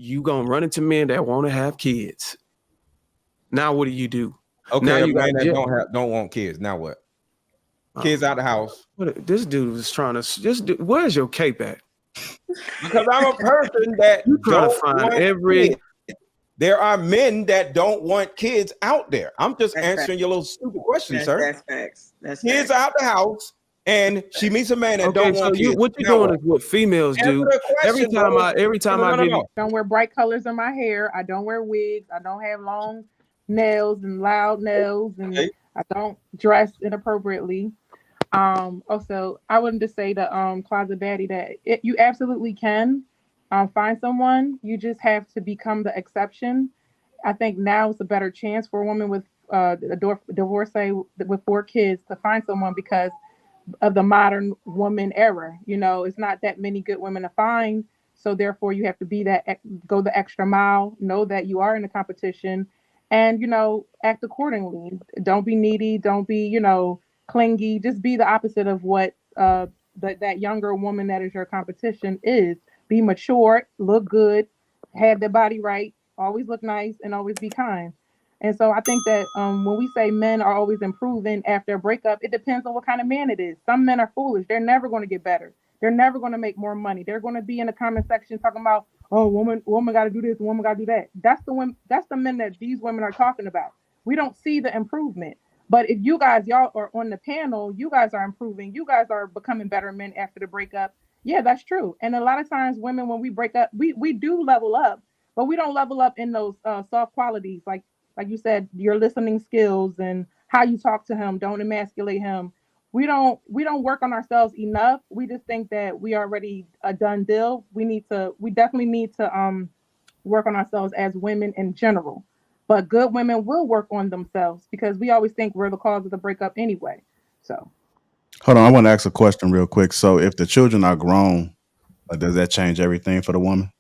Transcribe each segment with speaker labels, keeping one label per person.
Speaker 1: you gonna run into men that want to have kids. Now what do you do?
Speaker 2: Okay,
Speaker 1: now
Speaker 2: a
Speaker 1: you
Speaker 2: man that don't want kids. Now what? Kids out the house.
Speaker 1: This dude was trying to where's your cape at?
Speaker 2: Because I'm a person that
Speaker 1: you trying
Speaker 2: don't
Speaker 1: to find
Speaker 2: want
Speaker 1: every
Speaker 2: kids. There are men that don't want kids out there. I'm just
Speaker 3: That's
Speaker 2: answering
Speaker 3: facts.
Speaker 2: your little stupid question,
Speaker 3: That's,
Speaker 2: sir.
Speaker 3: That's facts. That's
Speaker 2: Kids
Speaker 3: facts.
Speaker 2: out the house, and she meets a man that don't want kids.
Speaker 1: What you're doing is what females do. Every time I give you.
Speaker 4: I don't wear bright colors in my hair. I don't wear wigs. I don't have long nails and loud nails, and I don't dress inappropriately. Also, I wanted to say to Closet Daddy that you absolutely can find someone. You just have to become the exception. I think now is a better chance for a woman with a divorcee with 4 kids to find someone because of the modern woman era. You know, it's not that many good women to find. So therefore you have to go the extra mile, know that you are in a competition and, you know, act accordingly. Don't be needy. Don't be, you know, clingy. Just be the opposite of what that younger woman that is your competition is. Be mature, look good, have their body right, always look nice, and always be kind. And so I think that when we say men are always improving after a breakup, it depends on what kind of man it is. Some men are foolish. They're never going to get better. They're never going to make more money. They're going to be in the comment section talking about, oh, woman got to do this, woman got to do that. That's the men that these women are talking about. We don't see the improvement. But if y'all are on the panel, you guys are improving. You guys are becoming better men after the breakup. Yeah, that's true. And a lot of times women, when we break up, we do level up, but we don't level up in those soft qualities. Like you said, your listening skills and how you talk to him, don't emasculate him. We don't work on ourselves enough. We just think that we already a done deal. We definitely need to work on ourselves as women in general. But good women will work on themselves because we always think we're the cause of the breakup anyway. So
Speaker 5: hold on, I want to ask a question real quick. So if the children are grown, does that change everything for the woman?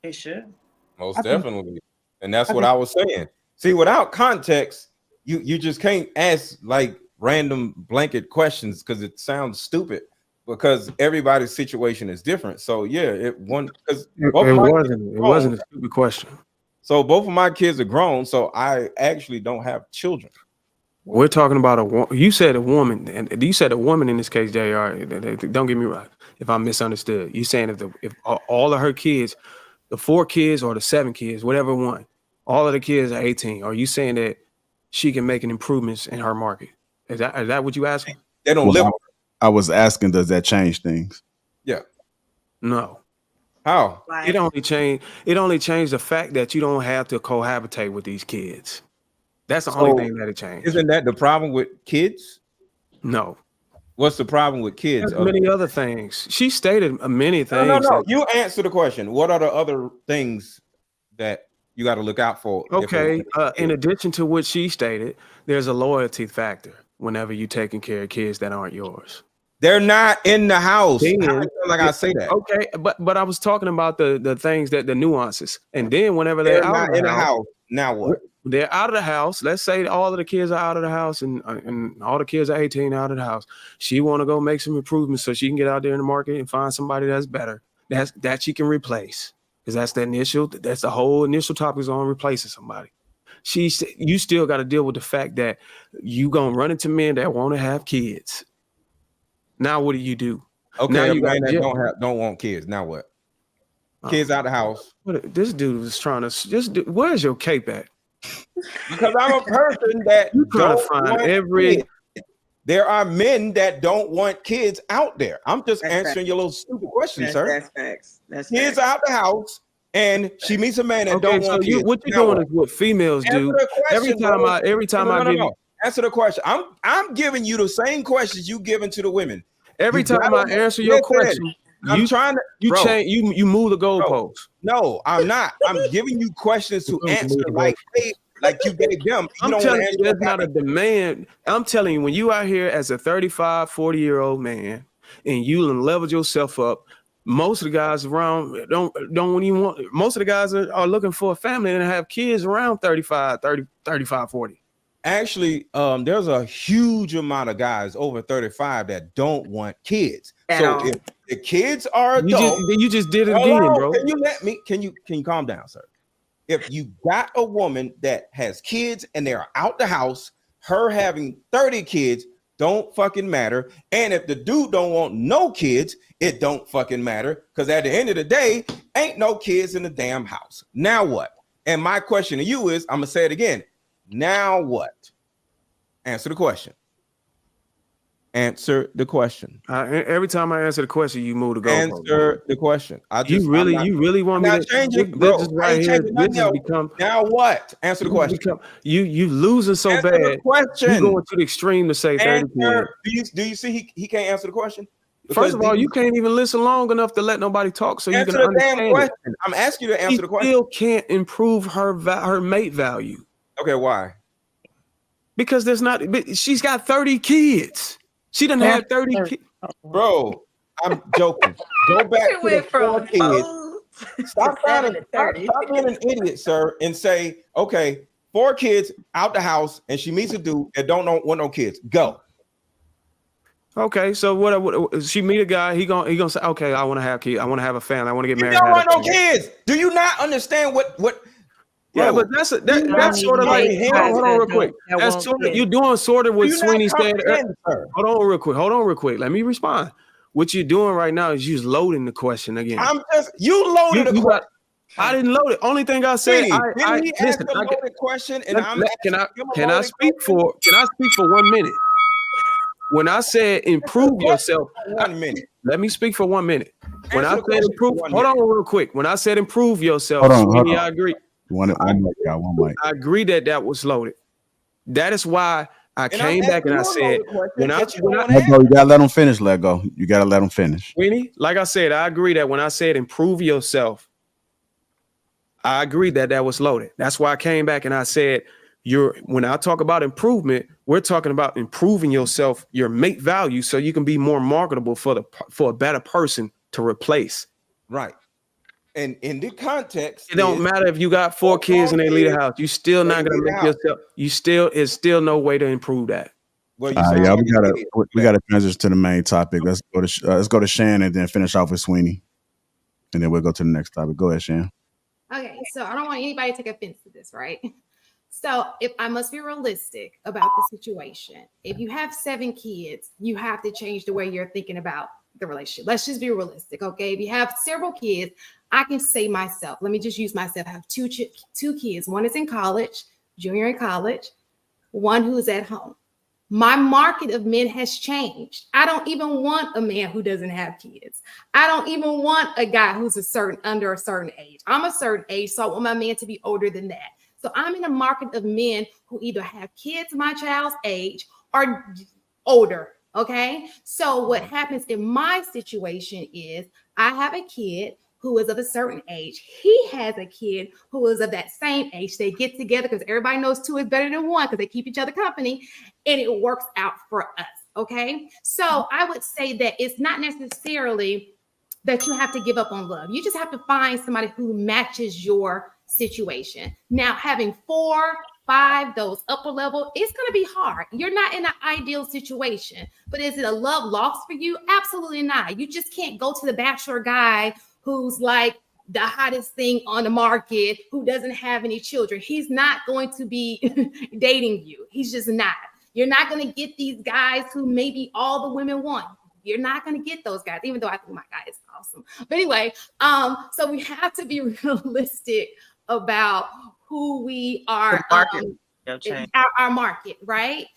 Speaker 3: It should.
Speaker 2: Most definitely. And that's what I was saying. See, without context, you just can't ask like random blanket questions because it sounds stupid because everybody's situation is different. So yeah, it wasn't
Speaker 1: a stupid question.
Speaker 2: So both of my kids are grown, so I actually don't have children.
Speaker 1: We're talking about you said a woman, and you said a woman in this case, JR. Don't get me wrong if I misunderstood. You saying if all of her kids, the 4 kids or the 7 kids, whatever one, all of the kids are 18. Are you saying that she can make an improvements in her market? Is that what you asking?
Speaker 2: They don't live.
Speaker 5: I was asking, does that change things?
Speaker 2: Yeah.
Speaker 1: No.
Speaker 2: How?
Speaker 1: It only changed the fact that you don't have to cohabitate with these kids. That's the only thing that it changed.
Speaker 2: Isn't that the problem with kids?
Speaker 1: No.
Speaker 2: What's the problem with kids?
Speaker 1: There's many other things. She stated many things.
Speaker 2: No. You answer the question. What are the other things that you got to look out for?
Speaker 1: Okay. In addition to what she stated, there's a loyalty factor whenever you're taking care of kids that aren't yours.
Speaker 2: They're not in the house. Like I say that.
Speaker 1: Okay, but I was talking about the things the nuances. And then whenever they're out
Speaker 2: in the house, now what?
Speaker 1: They're out of the house. Let's say all of the kids are out of the house and all the kids are 18 out of the house. She want to go make some improvements so she can get out there in the market and find somebody that's better. That she can replace. Because that's the whole initial topic is on replacing somebody. You still got to deal with the fact that you gonna run into men that want to have kids. Now what do you do?
Speaker 2: Okay,
Speaker 1: now
Speaker 2: you man that don't want kids. Now what? Kids out the house.
Speaker 1: This dude was trying to where's your cape at?
Speaker 2: Because I'm a person that
Speaker 1: you trying to find every
Speaker 2: kids. There are men that don't want kids out there. I'm just answering your little stupid question, sir.
Speaker 3: That's facts. That's
Speaker 2: kids out the house, and she meets a man that don't want kids.
Speaker 1: What you're doing is what females do. Every time I give you
Speaker 2: answer the question. I'm giving you the same questions you giving to the women.
Speaker 1: Every time I answer your question,
Speaker 2: I'm trying to
Speaker 1: change. You move the goalposts.
Speaker 2: No, I'm not. I'm giving you questions to answer like you gave them.
Speaker 1: I'm telling you, there's not a demand. I'm telling you, when you out here as a 35, 40-year-old man and you leveled yourself up, most of the guys around don't even want. Most of the guys are looking for a family and have kids around 35, 40.
Speaker 2: Actually, there's a huge amount of guys over 35 that don't want kids.
Speaker 3: At
Speaker 2: So
Speaker 3: all.
Speaker 2: if the kids are adults,
Speaker 1: You just did it
Speaker 2: hold
Speaker 1: again,
Speaker 2: on,
Speaker 1: bro.
Speaker 2: can you let me? Can you calm down, sir? If you got a woman that has kids and they're out the house, her having 30 kids don't fucking matter. And if the dude don't want no kids, it don't fucking matter. Because at the end of the day, ain't no kids in the damn house. Now what? And my question to you is, I'm gonna say it again. Now what? Answer the question. Answer the question.
Speaker 1: Every time I answer the question, you move the goalpost.
Speaker 2: Answer the question.
Speaker 1: You really want me to
Speaker 2: change it, bro?
Speaker 1: This is right here. This has become
Speaker 2: now what? Answer the question.
Speaker 1: You losing so
Speaker 2: Answer
Speaker 1: bad.
Speaker 2: the question.
Speaker 1: You going to the extreme to say 30 kids.
Speaker 2: Do you see he can't answer the question?
Speaker 1: First of all, you can't even listen long enough to let nobody talk, so you can understand
Speaker 2: damn question. It. I'm asking you to answer the question.
Speaker 1: Still can't improve her mate value.
Speaker 2: Okay, why?
Speaker 1: Because she's got 30 kids. She done had 30 kids.
Speaker 2: Bro, I'm joking. Go back to the 4 kids. Stop being an idiot, sir, and say, okay, 4 kids out the house, and she meets a dude that don't want no kids. Go.
Speaker 1: Okay, so what she meet a guy, he gonna say, okay, I want to have kids, I want to have a family, I want to get married.
Speaker 2: You don't want no kids. Do you not understand what?
Speaker 1: Yeah, but that's sort of like, hold on real quick. That's sort of, you're doing sort of what Sweeney said. Hold on real quick. Let me respond. What you're doing right now is you're loading the question again.
Speaker 2: You loaded the question.
Speaker 1: I didn't load it. Only thing I said,
Speaker 2: Didn't he ask a loaded question? And
Speaker 1: can I speak for 1 minute? When I said improve yourself,
Speaker 2: 1 minute.
Speaker 1: Let me speak for 1 minute. When I said improve, hold on real quick. When I said improve yourself, Sweeney, I agree.
Speaker 5: One mic.
Speaker 1: I agree that was loaded. That is why I came back and I said,
Speaker 5: you gotta let them finish. Let go. You gotta let them finish.
Speaker 1: Sweeney, like I said, I agree that when I said improve yourself, I agree that was loaded. That's why I came back and I said, when I talk about improvement, we're talking about improving yourself, your mate value, so you can be more marketable for a better person to replace.
Speaker 2: Right. And in the context,
Speaker 1: it don't matter if you got 4 kids and they leave the house. You still not gonna make yourself. It's still no way to improve that.
Speaker 2: Well,
Speaker 5: we gotta transition to the main topic. Let's go to Shan and then finish off with Sweeney, and then we'll go to the next topic. Go ahead, Shan.
Speaker 6: Okay, so I don't want anybody to take offense to this, right? So if I must be realistic about the situation, if you have 7 kids, you have to change the way you're thinking about the relationship. Let's just be realistic, okay? If you have several kids, I can say myself, let me just use myself. I have two kids. One is in college, junior in college, one who is at home. My market of men has changed. I don't even want a man who doesn't have kids. I don't even want a guy who's under a certain age. I'm a certain age, so I want my man to be older than that. So I'm in a market of men who either have kids my child's age or older, okay? So what happens in my situation is I have a kid who is of a certain age. He has a kid who is of that same age. They get together because everybody knows 2 is better than 1 because they keep each other company, and it works out for us, okay? So I would say that it's not necessarily that you have to give up on love. You just have to find somebody who matches your situation. Now, having 4, 5, those upper level, it's going to be hard. You're not in an ideal situation, but is it a love lost for you? Absolutely not. You just can't go to the bachelor guy who's like the hottest thing on the market, who doesn't have any children. He's not going to be dating you. He's just not. You're not going to get these guys who maybe all the women want. You're not going to get those guys, even though I think my guy is awesome. But anyway, so we have to be realistic about who we are, our market, right?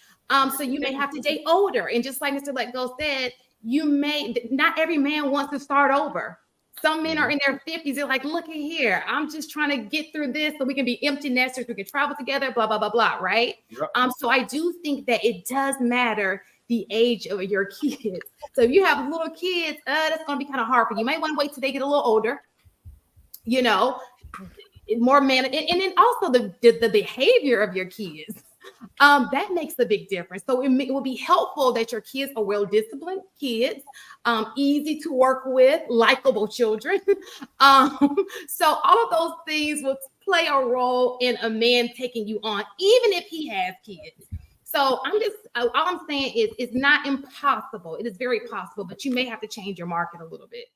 Speaker 6: So you may have to date older. And just like Mr. Letgo said, not every man wants to start over. Some men are in their 50s. They're like, look at here. I'm just trying to get through this so we can be empty nesters. We can travel together, blah, blah, blah, blah, right? Yep. So I do think that it does matter the age of your kids. So if you have little kids, that's going to be kind of hard for you. You might want to wait till they get a little older, more man. And then also the behavior of your kids. That makes a big difference. So it will be helpful that your kids are well-disciplined kids, easy to work with, likable children. So all of those things will play a role in a man taking you on, even if he has kids. So all I'm saying is it's not impossible. It is very possible, but you may have to change your market a little bit.